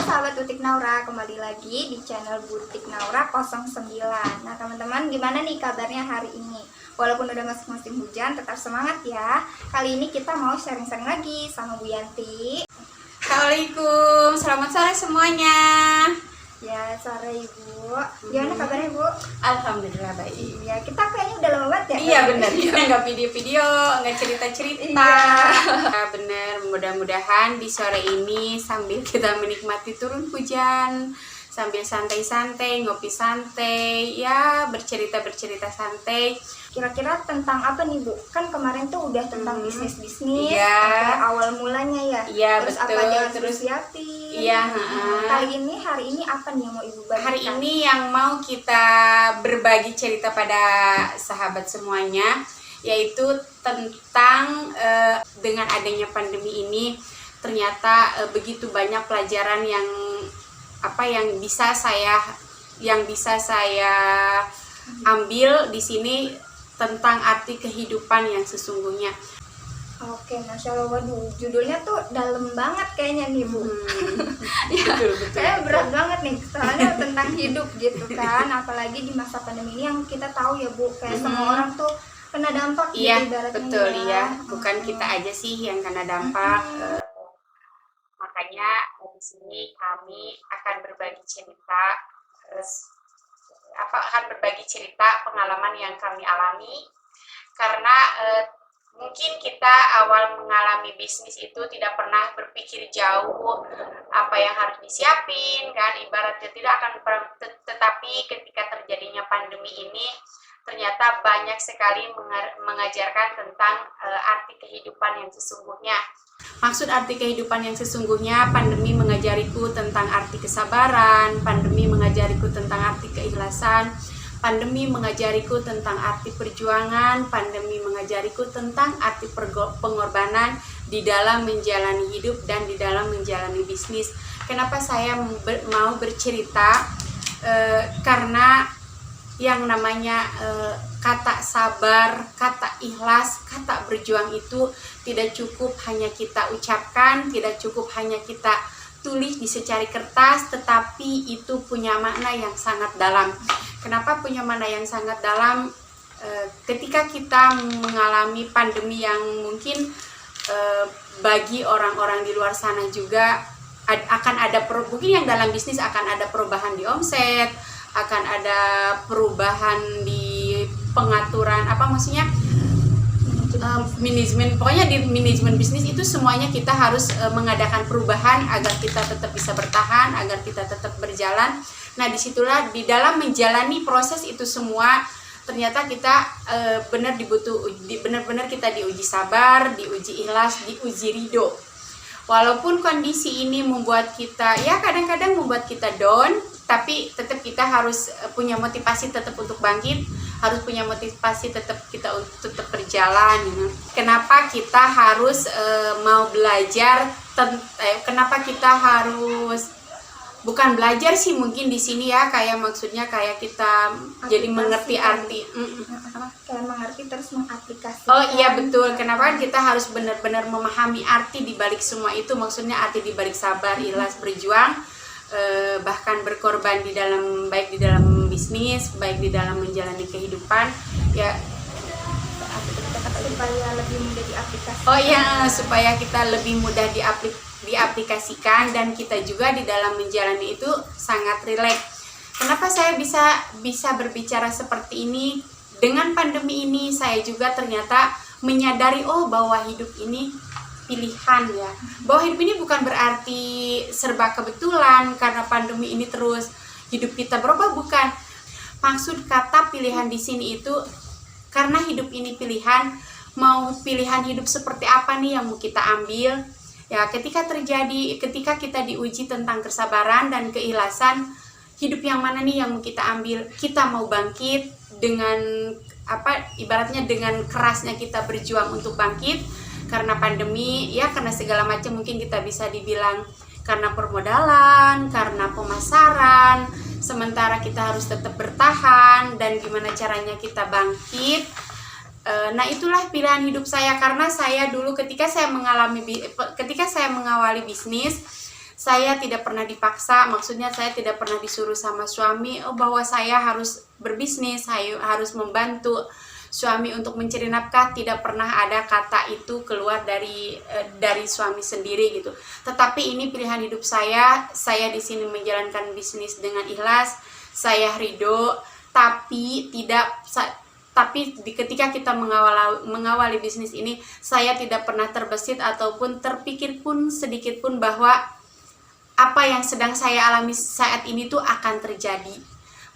sahabat Butik Naura, kembali lagi di channel Butik Naura 09. Nah teman-teman, gimana nih kabarnya hari ini? Walaupun udah masuk musim hujan, tetap semangat ya. Kali ini kita mau sharing-sharing lagi sama Bu Yanti. Assalamualaikum, selamat sore semuanya. Ya, sore Ibu. Gimana kabarnya Bu? Alhamdulillah baik. Iya, kita kayaknya udah lama banget ya. Iya benar, nggak video-video, nggak cerita-cerita. Iya. Bener, mudah-mudahan di sore ini sambil kita menikmati turun hujan, sambil santai-santai, ngopi santai, ya bercerita-bercerita santai. Kira-kira tentang apa nih Bu? Kan kemarin tuh udah tentang bisnis-bisnis, Iya. sampai awal mulanya ya. Iya, Terus betul. apa aja yang Terus siapin? iya, Hari ini apa nih yang mau Ibu bagikan? hari ini yang mau kita berbagi cerita pada sahabat semuanya, yaitu tentang dengan adanya pandemi ini ternyata begitu banyak pelajaran yang bisa saya ambil di sini tentang arti kehidupan yang sesungguhnya. Oke, Masya Allah, waduh, judulnya tuh dalam banget kayaknya nih Bu. Ya, Betul. kayaknya berat banget nih, soalnya tentang hidup gitu kan. Apalagi di masa pandemi ini yang kita tahu ya Bu, kayak semua orang tuh kena dampak Iya, gitu ibaratnya. betul ya. ya. Bukan kita aja sih yang kena dampak. Makanya di sini kami akan berbagi cerita, pengalaman yang kami alami, karena mungkin kita awal mengalami bisnis itu tidak pernah berpikir jauh apa yang harus disiapin kan, ibaratnya tidak akan tetapi ketika terjadinya pandemi ini ternyata banyak sekali mengajarkan tentang arti kehidupan yang sesungguhnya. Maksud arti kehidupan yang sesungguhnya, pandemi mengajariku tentang arti kesabaran, pandemi mengajariku tentang arti keikhlasan, pandemi mengajariku tentang arti perjuangan, pandemi mengajariku tentang arti pengorbanan di dalam menjalani hidup dan di dalam menjalani bisnis. Kenapa saya mau bercerita? Karena yang namanya kata sabar, kata ikhlas, kata berjuang itu tidak cukup hanya kita ucapkan, tidak cukup hanya kita tulis di secari kertas, tetapi itu punya makna yang sangat dalam. Kenapa punya makna yang sangat dalam? Ketika kita mengalami pandemi yang mungkin bagi orang-orang di luar sana juga akan ada mungkin yang dalam bisnis akan ada perubahan di omset, akan ada perubahan di pengaturan manajemen, pokoknya di manajemen bisnis itu semuanya kita harus mengadakan perubahan agar kita tetap bisa bertahan, agar kita tetap berjalan. Nah, disitulah di dalam menjalani proses itu semua ternyata kita benar-benar kita diuji sabar, diuji ikhlas, diuji ridho. Walaupun kondisi ini membuat kita kadang-kadang membuat kita down, tapi tetap kita harus punya motivasi tetap untuk bangkit, harus punya motivasi tetap berjalan. Kenapa kita harus mau belajar? Kenapa kita harus bukan belajar sih mungkin di sini ya, maksudnya kita jadi mengerti arti. Kayak mengerti terus mengaplikasikan. Oh iya betul. Kenapa kan kita harus benar-benar memahami arti di balik semua itu, maksudnya arti di balik sabar, ikhlas, berjuang, bahkan berkorban baik di dalam bisnis, baik di dalam menjalani kehidupan ya, supaya lebih mudah diaplikasikan. Oh iya, supaya kita lebih mudah diaplikasikan dan kita juga di dalam menjalani itu sangat rileks. Kenapa saya bisa berbicara seperti ini? Dengan pandemi ini saya juga ternyata menyadari bahwa hidup ini pilihan ya. Bahwa hidup ini bukan berarti serba kebetulan karena pandemi ini terus hidup kita berubah, bukan. Maksud kata pilihan di sini itu karena hidup ini pilihan, mau pilihan hidup seperti apa nih yang mau kita ambil? Ya, ketika kita diuji tentang kesabaran dan keikhlasan, hidup yang mana nih yang mau kita ambil? Kita mau bangkit dengan ibaratnya dengan kerasnya kita berjuang untuk bangkit karena pandemi ya, karena segala macam, mungkin kita bisa dibilang karena permodalan, karena pemasaran, sementara kita harus tetap bertahan dan gimana caranya kita bangkit. Nah, itulah pilihan hidup saya, karena saya dulu ketika saya mengawali bisnis, saya tidak pernah dipaksa, maksudnya saya tidak pernah disuruh sama suami bahwa saya harus berbisnis, saya harus membantu suami untuk mencari nafkah. Tidak pernah ada kata itu keluar dari suami sendiri gitu. Tetapi ini pilihan hidup saya di sini menjalankan bisnis dengan ikhlas, saya ridho, tapi ketika kita mengawali bisnis ini, saya tidak pernah terbesit ataupun terpikir pun sedikit pun bahwa apa yang sedang saya alami saat ini tuh akan terjadi.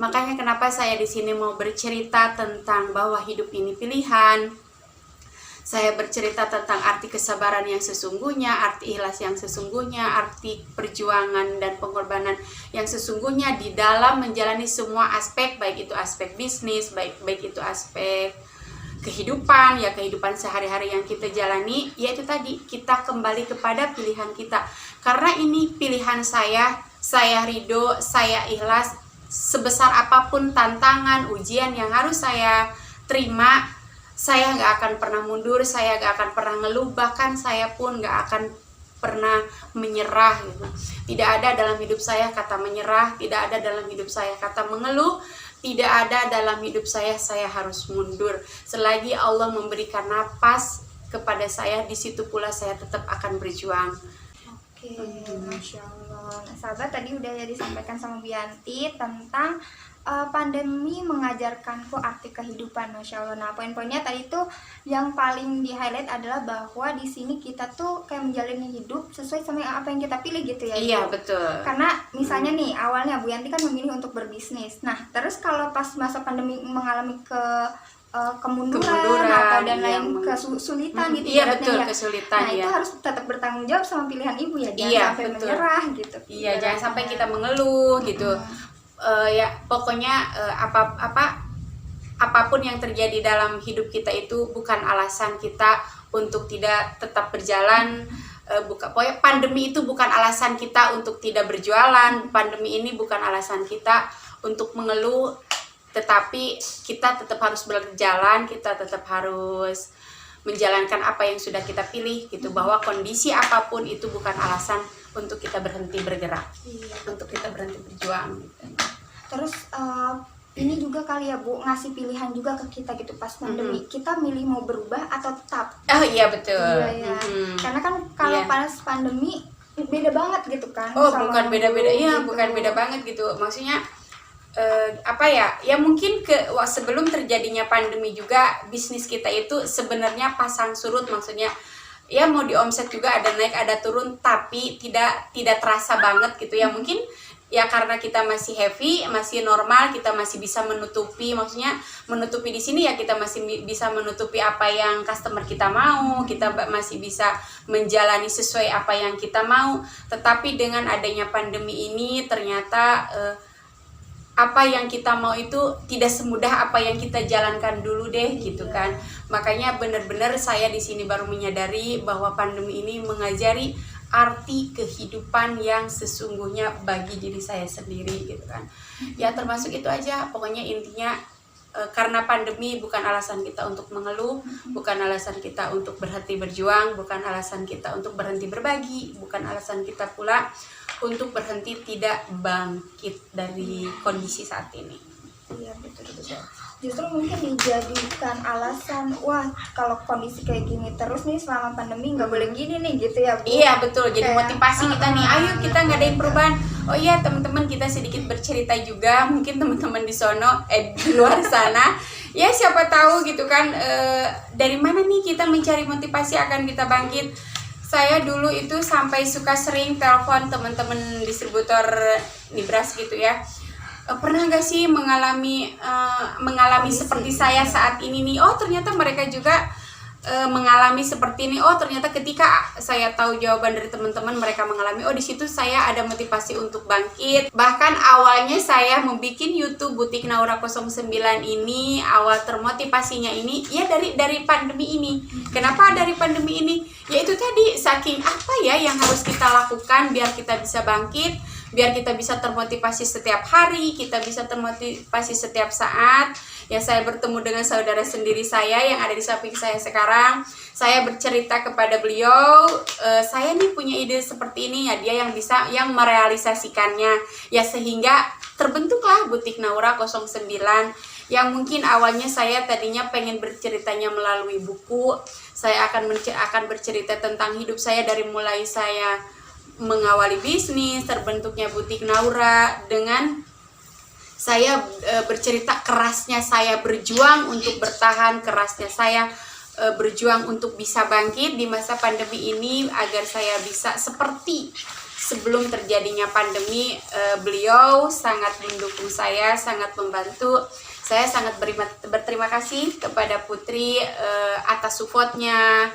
Makanya kenapa saya di sini mau bercerita tentang bahwa hidup ini pilihan. Saya bercerita tentang arti kesabaran yang sesungguhnya, arti ikhlas yang sesungguhnya, arti perjuangan dan pengorbanan yang sesungguhnya di dalam menjalani semua aspek, baik itu aspek bisnis, baik itu aspek kehidupan, ya kehidupan sehari-hari yang kita jalani, yaitu tadi kita kembali kepada pilihan kita. Karena ini pilihan saya ridho, saya ikhlas, sebesar apapun tantangan, ujian yang harus saya terima, saya gak akan pernah mundur, saya gak akan pernah ngeluh, bahkan saya pun gak akan pernah menyerah gitu. Tidak ada dalam hidup saya kata menyerah, tidak ada dalam hidup saya kata mengeluh, tidak ada dalam hidup saya harus mundur. Selagi Allah memberikan napas kepada saya, di situ pula saya tetap akan berjuang. Oke, Masya Allah. Nah, sahabat, tadi udah ya disampaikan sama Bianti tentang pandemi mengajarkanku arti kehidupan, Masya Allah. Nah, poin-poinnya tadi tuh yang paling di highlight adalah bahwa di sini kita tuh kayak menjalani hidup sesuai sama apa yang kita pilih gitu ya. Iya, Bu? betul. Karena misalnya nih, awalnya Bu Yanti kan memilih untuk berbisnis. Nah, terus kalau pas masa pandemi mengalami kemunduran atau dan lain kesulitan gitu. Iya, betul, ya. Kesulitan. Nah, ya. itu harus tetap bertanggung jawab sama pilihan Ibu ya. Jangan sampai betul. menyerah gitu. Iya, jangan sampai kita mengeluh gitu. Ya pokoknya apapun yang terjadi dalam hidup kita itu bukan alasan kita untuk tidak tetap berjalan. Pokoknya pandemi itu bukan alasan kita untuk tidak berjualan. Pandemi ini bukan alasan kita untuk mengeluh, tetapi kita tetap harus berjalan, kita tetap harus menjalankan apa yang sudah kita pilih gitu. Bahwa kondisi apapun itu bukan alasan untuk kita berhenti bergerak, untuk kita berhenti berjuang gitu. Terus ini juga kali ya Bu, ngasih pilihan juga ke kita gitu pas pandemi. Kita milih mau berubah atau tetap. Oh iya, betul. Iya, ya. Karena kan kalau pas pandemi beda banget gitu kan. Oh, bukan beda-beda. Iya, gitu. Bukan beda banget gitu. Maksudnya ya mungkin sebelum terjadinya pandemi juga bisnis kita itu sebenarnya pasang surut, maksudnya ya mau di omset juga ada naik ada turun, tapi tidak terasa banget gitu ya. Mungkin ya karena kita masih heavy, masih normal, kita masih bisa menutupi, maksudnya menutupi di sini ya kita masih bisa menutupi apa yang customer kita mau, kita masih bisa menjalani sesuai apa yang kita mau. Tetapi dengan adanya pandemi ini ternyata apa yang kita mau itu tidak semudah apa yang kita jalankan dulu deh gitu kan. Makanya benar-benar saya di sini baru menyadari bahwa pandemi ini mengajari arti kehidupan yang sesungguhnya bagi diri saya sendiri gitu kan. Ya termasuk itu aja, pokoknya intinya karena pandemi bukan alasan kita untuk mengeluh, bukan alasan kita untuk berhenti berjuang, bukan alasan kita untuk berhenti berbagi, bukan alasan kita pula untuk berhenti tidak bangkit dari kondisi saat ini. Iya, betul. Justru mungkin dijadikan alasan, wah kalau kondisi kayak gini terus nih selama pandemi nggak boleh gini nih gitu ya Bu. Iya betul, jadi kayak, motivasi kita nih, ayo kita ngadain perubahan. Oh iya teman-teman, kita sedikit bercerita juga, mungkin teman-teman di luar sana ya siapa tahu gitu kan, dari mana nih kita mencari motivasi akan kita bangkit. Saya dulu itu sampai suka sering telepon teman-teman distributor Nibras gitu ya. Pernah gak sih mengalami seperti saya saat ini nih? Oh ternyata mereka juga mengalami seperti ini. Oh ternyata ketika saya tahu jawaban dari teman-teman mereka mengalami, oh di situ saya ada motivasi untuk bangkit. Bahkan awalnya saya membuat YouTube Butik Naura 09 ini, awal termotivasinya ini ya dari pandemi ini. Kenapa dari pandemi ini? Ya itu tadi, saking apa ya yang harus kita lakukan biar kita bisa bangkit, biar kita bisa termotivasi setiap hari, kita bisa termotivasi setiap saat. Ya, saya bertemu dengan saudara sendiri saya yang ada di samping saya sekarang. Saya bercerita kepada beliau, saya nih punya ide seperti ini, ya dia yang bisa yang merealisasikannya. Ya, sehingga terbentuklah Butik Naura 09 yang mungkin awalnya saya tadinya pengen berceritanya melalui buku. Saya akan bercerita tentang hidup saya dari mulai saya mengawali bisnis, terbentuknya Butik Naura, dengan saya bercerita kerasnya saya berjuang untuk bertahan, kerasnya saya berjuang untuk bisa bangkit di masa pandemi ini agar saya bisa seperti sebelum terjadinya pandemi. Beliau sangat mendukung saya, sangat membantu. Saya sangat berterima kasih kepada Putri atas supportnya,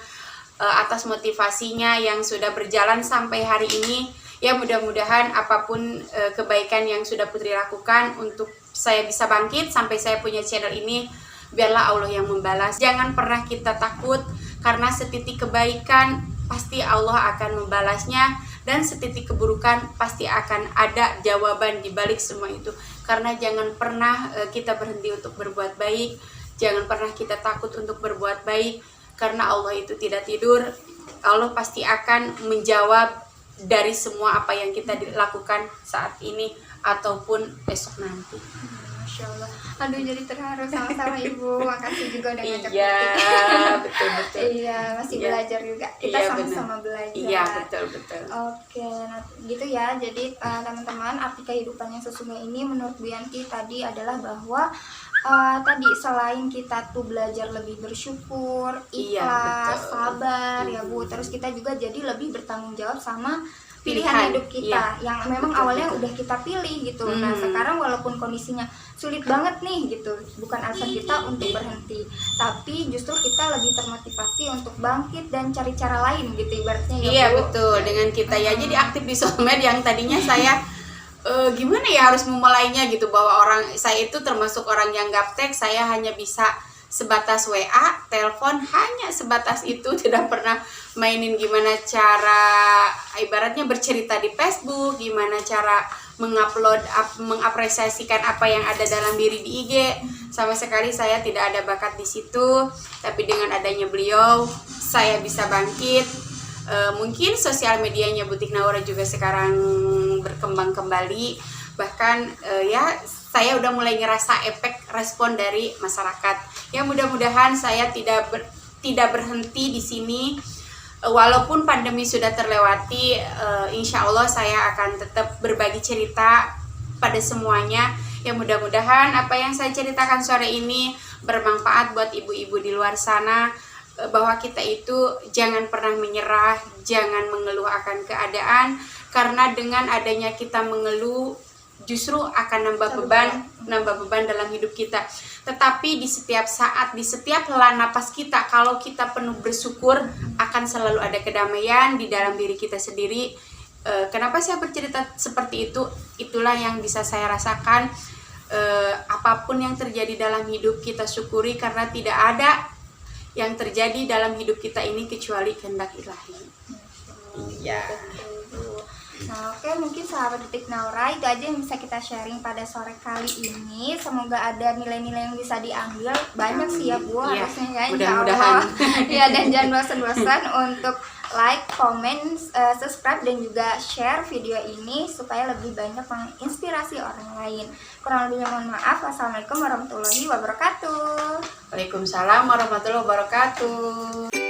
atas motivasinya yang sudah berjalan sampai hari ini. Ya, mudah-mudahan apapun kebaikan yang sudah Putri lakukan untuk saya bisa bangkit sampai saya punya channel ini, biarlah Allah yang membalas. Jangan pernah kita takut, karena setitik kebaikan pasti Allah akan membalasnya, dan setitik keburukan pasti akan ada jawaban di balik semua itu. Karena jangan pernah kita berhenti untuk berbuat baik, jangan pernah kita takut untuk berbuat baik, karena Allah itu tidak tidur. Allah pasti akan menjawab dari semua apa yang kita lakukan saat ini ataupun besok nanti. Masya Allah, aduh jadi terharu sama-sama Ibu. Makasih juga udah ngajak Iya, Putri. betul-betul. Iya, masih Iya. belajar juga. Kita Iya, sama-sama belajar. Iya, betul-betul. Oke, nah gitu ya. Jadi teman-teman, arti kehidupan yang sesungguhnya ini menurut Bu Yanti tadi adalah bahwa tadi selain kita tuh belajar lebih bersyukur, Iya, ikhlas, betul. sabar ya Bu. Terus kita juga jadi lebih bertanggung jawab sama pilihan hidup kita Iya. yang memang Betul, awalnya betul. udah kita pilih gitu. Nah, sekarang walaupun kondisinya sulit banget nih gitu, bukan alasan kita untuk berhenti, tapi justru kita lebih termotivasi untuk bangkit dan cari cara lain gitu ibaratnya ya Iya, Bu. betul. Dengan kita ya jadi aktif di sosmed yang tadinya saya gimana ya harus memulainya gitu, bahwa saya itu termasuk orang yang gaptek. Saya hanya bisa sebatas WA, telepon, hanya sebatas itu, tidak pernah mainin gimana cara ibaratnya bercerita di Facebook, gimana cara mengapresiasikan apa yang ada dalam diri di IG. Sama sekali saya tidak ada bakat di situ, tapi dengan adanya beliau saya bisa bangkit. Mungkin sosial medianya Butik Naura juga sekarang berkembang kembali, bahkan ya saya udah mulai ngerasa efek respon dari masyarakat. Ya, mudah-mudahan saya tidak berhenti di sini. Walaupun pandemi sudah terlewati, insya Allah saya akan tetap berbagi cerita pada semuanya. Ya, mudah-mudahan apa yang saya ceritakan sore ini bermanfaat buat ibu-ibu di luar sana, bahwa kita itu jangan pernah menyerah, jangan mengeluh akan keadaan, karena dengan adanya kita mengeluh justru akan nambah beban dalam hidup kita. Tetapi di setiap saat, di setiap hela napas kita, kalau kita penuh bersyukur, akan selalu ada kedamaian di dalam diri kita sendiri. Kenapa saya bercerita seperti itu? Itulah yang bisa saya rasakan. Apapun yang terjadi dalam hidup kita syukuri, karena tidak ada yang terjadi dalam hidup kita ini kecuali kehendak ilahi. Iya. Nah, oke, mungkin sahabat Butik Naura, itu aja yang bisa kita sharing pada sore kali ini. Semoga ada nilai-nilai yang bisa diambil. Banyak sih ya Bu, Iya, harusnya ya, insya mudah-mudahan. Allah. Ya, dan jangan bosan-bosan untuk like, comment, subscribe, dan juga share video ini supaya lebih banyak menginspirasi orang lain. Kurang lebihnya mohon maaf. Wassalamualaikum warahmatullahi wabarakatuh. Waalaikumsalam warahmatullahi wabarakatuh.